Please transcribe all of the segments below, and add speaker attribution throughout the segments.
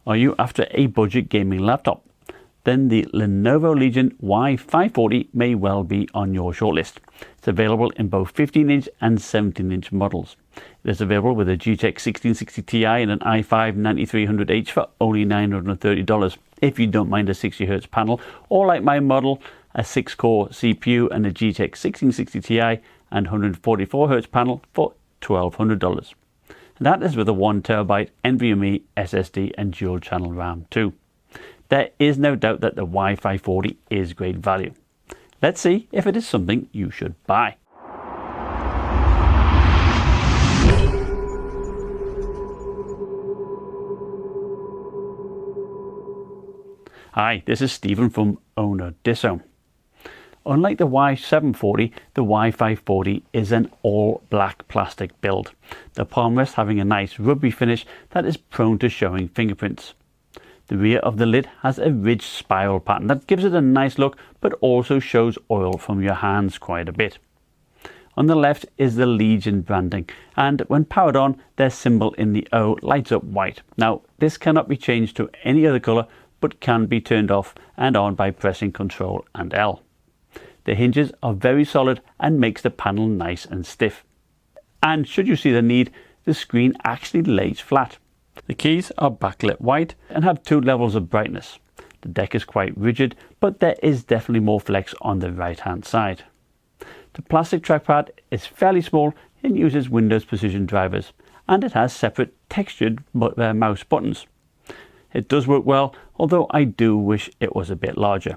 Speaker 1: Are you after a budget gaming laptop? Then the Lenovo Legion Y540 may well be on your shortlist. It's available in both 15-inch and 17-inch models. It is available with a GTX 1660Ti and an i5 9300H for only $930 if you don't mind a 60Hz panel, or like my model, a 6-core CPU and a GTX 1660Ti and 144Hz panel for $1,200. And that is with a 1TB NVMe SSD and dual channel RAM too. There is no doubt that the Y540 is great value. Let's see if it is something you should buy. Hi, this is Stephen from OWNorDisown. Unlike the Y740, the Y540 is an all-black plastic build, the palm rest having a nice rubbery finish that is prone to showing fingerprints. The rear of the lid has a ridged spiral pattern that gives it a nice look, but also shows oil from your hands quite a bit. On the left is the Legion branding, and when powered on, their symbol in the O lights up white. Now, this cannot be changed to any other colour, but can be turned off and on by pressing Ctrl and L. The hinges are very solid and makes the panel nice and stiff. And should you see the need, the screen actually lays flat. The keys are backlit white and have 2 levels of brightness. The deck is quite rigid, but there is definitely more flex on the right hand side. The plastic trackpad is fairly small and uses Windows Precision drivers, and it has separate textured mouse buttons. It does work well, although I do wish it was a bit larger.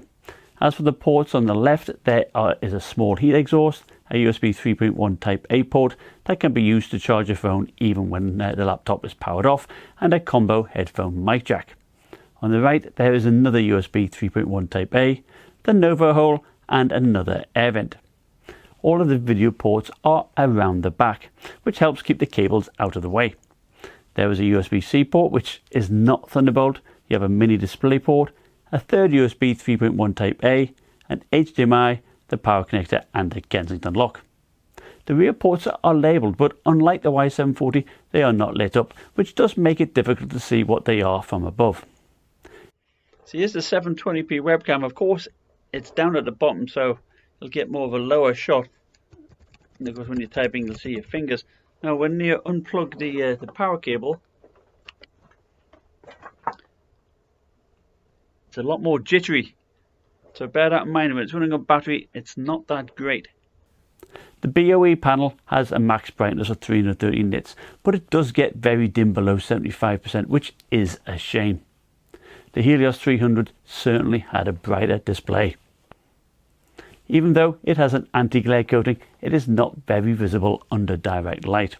Speaker 1: As for the ports on the left, there is a small heat exhaust, a USB 3.1 Type A port that can be used to charge a phone even when the laptop is powered off, and a combo headphone mic jack. On the right, there is another USB 3.1 Type A, the Nova hole, and another air vent. All of the video ports are around the back, which helps keep the cables out of the way. There is a USB-C port, which is not Thunderbolt. You have a mini display port, a third USB 3.1 Type A, an HDMI, the power connector, and the Kensington lock. The rear ports are labelled, but unlike the Y740, they are not lit up, which does make it difficult to see what they are from above. So here's the 720p webcam. Of course, it's down at the bottom, so you'll get more of a lower shot. And of course, when you're typing, you'll see your fingers. Now, when you unplug the power cable, it's a lot more jittery. So bear that in mind. When it's running on battery, it's not that great. The BOE panel has a max brightness of 330 nits, but it does get very dim below 75%, which is a shame. The Helios 300 certainly had a brighter display. Even though it has an anti-glare coating, it is not very visible under direct light.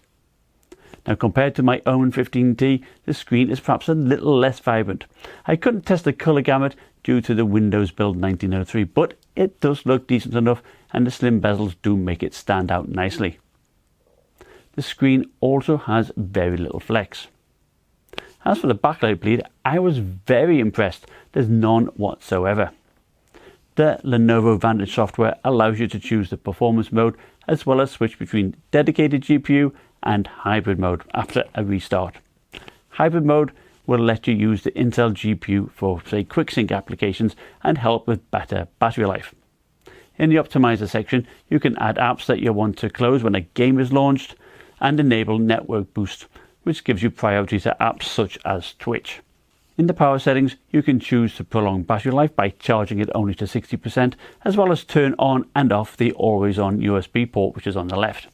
Speaker 1: Now, compared to my own 15T, the screen is perhaps a little less vibrant. I couldn't test the colour gamut due to the Windows build 1903, but it does look decent enough, and the slim bezels do make it stand out nicely. The screen also has very little flex. As for the backlight bleed, I was very impressed. There's none whatsoever. The Lenovo Vantage Software allows you to choose the performance mode, as well as switch between dedicated GPU and hybrid mode after a restart. Hybrid mode will let you use the Intel GPU for, say, quick sync applications and help with better battery life. In the optimizer section, you can add apps that you want to close when a game is launched and enable network boost, which gives you priority to apps such as Twitch. In the power settings, you can choose to prolong battery life by charging it only to 60%, as well as turn on and off the always-on USB port, which is on the left.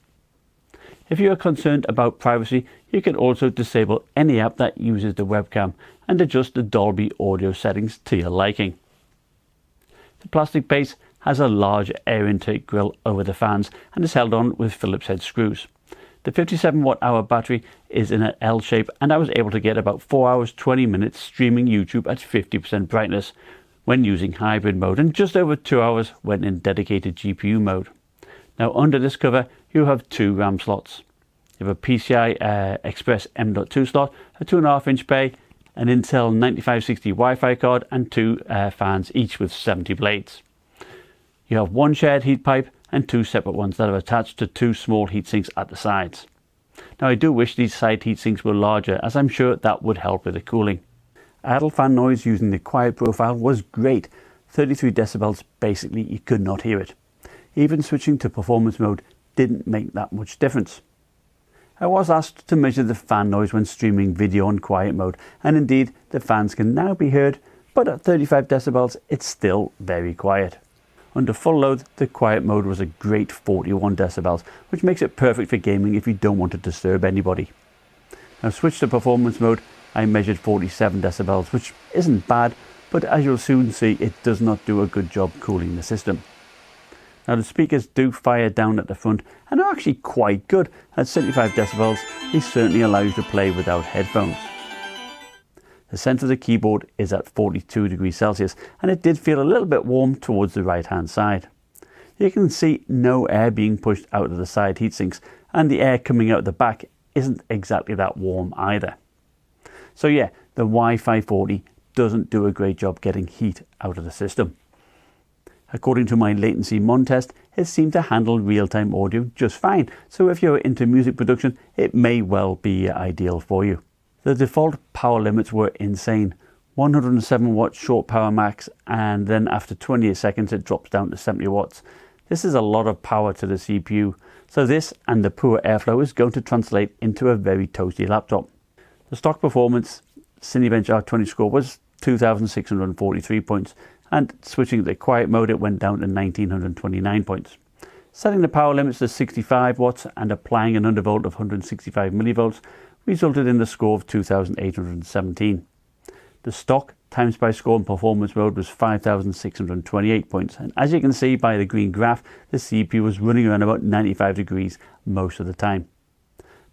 Speaker 1: If you are concerned about privacy, you can also disable any app that uses the webcam and adjust the Dolby audio settings to your liking. The plastic base has a large air intake grill over the fans and is held on with Phillips head screws. The 57 watt-hour battery is in an L shape, and I was able to get about 4 hours 20 minutes streaming YouTube at 50% brightness when using hybrid mode, and just over 2 hours when in dedicated GPU mode. Now, under this cover, you have 2 RAM slots. You have a PCI Express M.2 slot, a 2.5-inch bay, an Intel 9560 Wi-Fi card, and 2 fans, each with 70 blades. You have 1 shared heat pipe and 2 separate ones that are attached to 2 small heat sinks at the sides. Now, I do wish these side heat sinks were larger, as I'm sure that would help with the cooling. Idle fan noise using the quiet profile was great. 33 decibels, basically you could not hear it. Even switching to performance mode didn't make that much difference. I was asked to measure the fan noise when streaming video on quiet mode, and indeed the fans can now be heard, but at 35 decibels it's still very quiet. Under full load, the quiet mode was a great 41 decibels, which makes it perfect for gaming if you don't want to disturb anybody. Now switch to performance mode, I measured 47 decibels, which isn't bad, but as you'll soon see, it does not do a good job cooling the system. Now the speakers do fire down at the front and are actually quite good. At 75 decibels, they certainly allow you to play without headphones. The centre of the keyboard is at 42 degrees Celsius and it did feel a little bit warm towards the right hand side. You can see no air being pushed out of the side heatsinks, and the air coming out the back isn't exactly that warm either. So yeah, the Y540 doesn't do a great job getting heat out of the system. According to my latency mon test, it seemed to handle real-time audio just fine, so if you're into music production, it may well be ideal for you. The default power limits were insane. 107 watts short power max, and then after 28 seconds it drops down to 70 watts. This is a lot of power to the CPU, so this and the poor airflow is going to translate into a very toasty laptop. The stock performance Cinebench R20 score was 2,643 points, and switching to the quiet mode it went down to 1,929 points. Setting the power limits to 65 watts and applying an undervolt of 165 millivolts resulted in the score of 2,817. The stock TimeSpy score in performance mode was 5,628 points, and as you can see by the green graph, the CPU was running around about 95 degrees most of the time.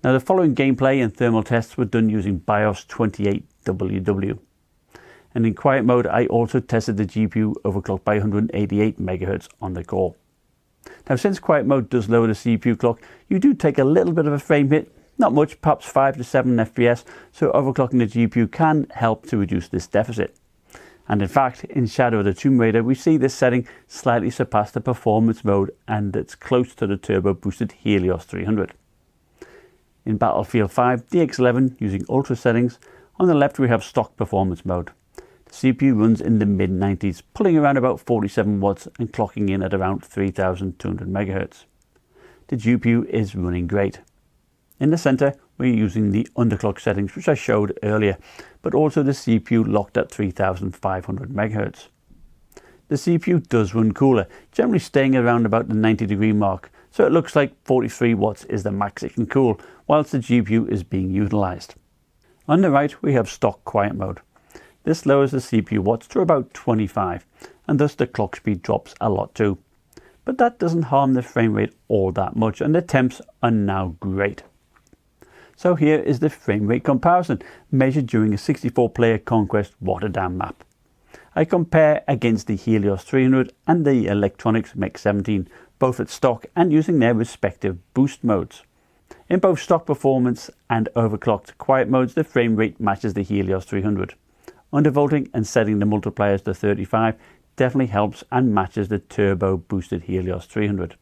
Speaker 1: Now the following gameplay and thermal tests were done using BIOS 28WW. And in quiet mode I also tested the GPU overclocked by 188 MHz on the core. Now since quiet mode does lower the CPU clock, you do take a little bit of a frame hit, not much, perhaps 5 to 7 FPS, so overclocking the GPU can help to reduce this deficit. And in fact, in Shadow of the Tomb Raider, we see this setting slightly surpass the performance mode, and it's close to the turbo boosted Helios 300. In Battlefield 5 DX11 using ultra settings, on the left we have stock performance mode. The CPU runs in the mid 90s, pulling around about 47 watts and clocking in at around 3200 MHz. The GPU is running great. In the center we're using the underclock settings which I showed earlier, but also the CPU locked at 3500 MHz. The CPU does run cooler, generally staying around about the 90 degree mark, so it looks like 43 watts is the max it can cool, whilst the GPU is being utilized. On the right we have stock quiet mode. This lowers the CPU watts to about 25, and thus the clock speed drops a lot too. But that doesn't harm the frame rate all that much, and the temps are now great. So here is the frame rate comparison, measured during a 64 player Conquest Rotterdam map. I compare against the Helios 300 and the Electronics Mech 17, both at stock and using their respective boost modes. In both stock performance and overclocked quiet modes, the frame rate matches the Helios 300. Undervolting and setting the multipliers to 35 definitely helps and matches the turbo boosted Helios 300.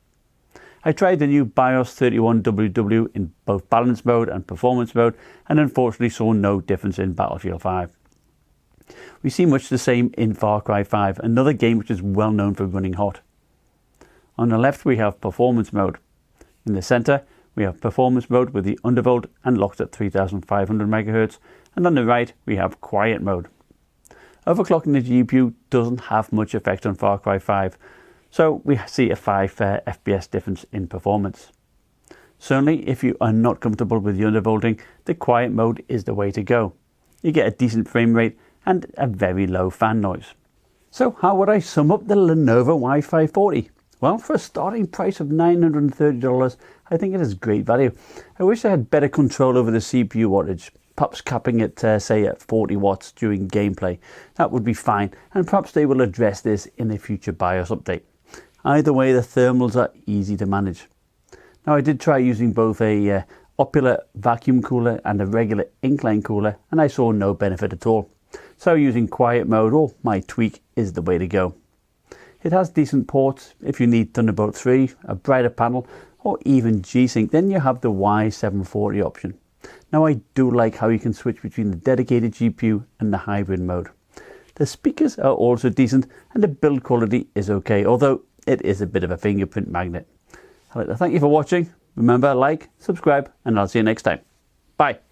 Speaker 1: I tried the new BIOS 31WW in both balance mode and performance mode, and unfortunately saw no difference in Battlefield 5. We see much the same in Far Cry 5, another game which is well known for running hot. On the left we have performance mode. In the center we have performance mode with the undervolt and locked at 3500 MHz, and on the right we have quiet mode. Overclocking the GPU doesn't have much effect on Far Cry 5, so we see a 5 FPS difference in performance. Certainly if you are not comfortable with the undervolting, the quiet mode is the way to go. You get a decent frame rate and a very low fan noise. So how would I sum up the Lenovo Y540? Well, for a starting price of $930, I think it is great value. I wish I had better control over the CPU wattage, perhaps capping it say at 40 watts during gameplay. That would be fine, and perhaps they will address this in a future BIOS update. Either way, the thermals are easy to manage. Now I did try using both a Opula vacuum cooler and a regular incline cooler, and I saw no benefit at all. So using quiet mode or my tweak is the way to go. It has decent ports. If you need Thunderbolt 3, a brighter panel, or even G-Sync, then you have the Y740 option. Now I do like how you can switch between the dedicated GPU and the hybrid mode. The speakers are also decent and the build quality is okay, although it is a bit of a fingerprint magnet. I'd like to thank you for watching. Remember, like, subscribe, and I'll see you next time. Bye.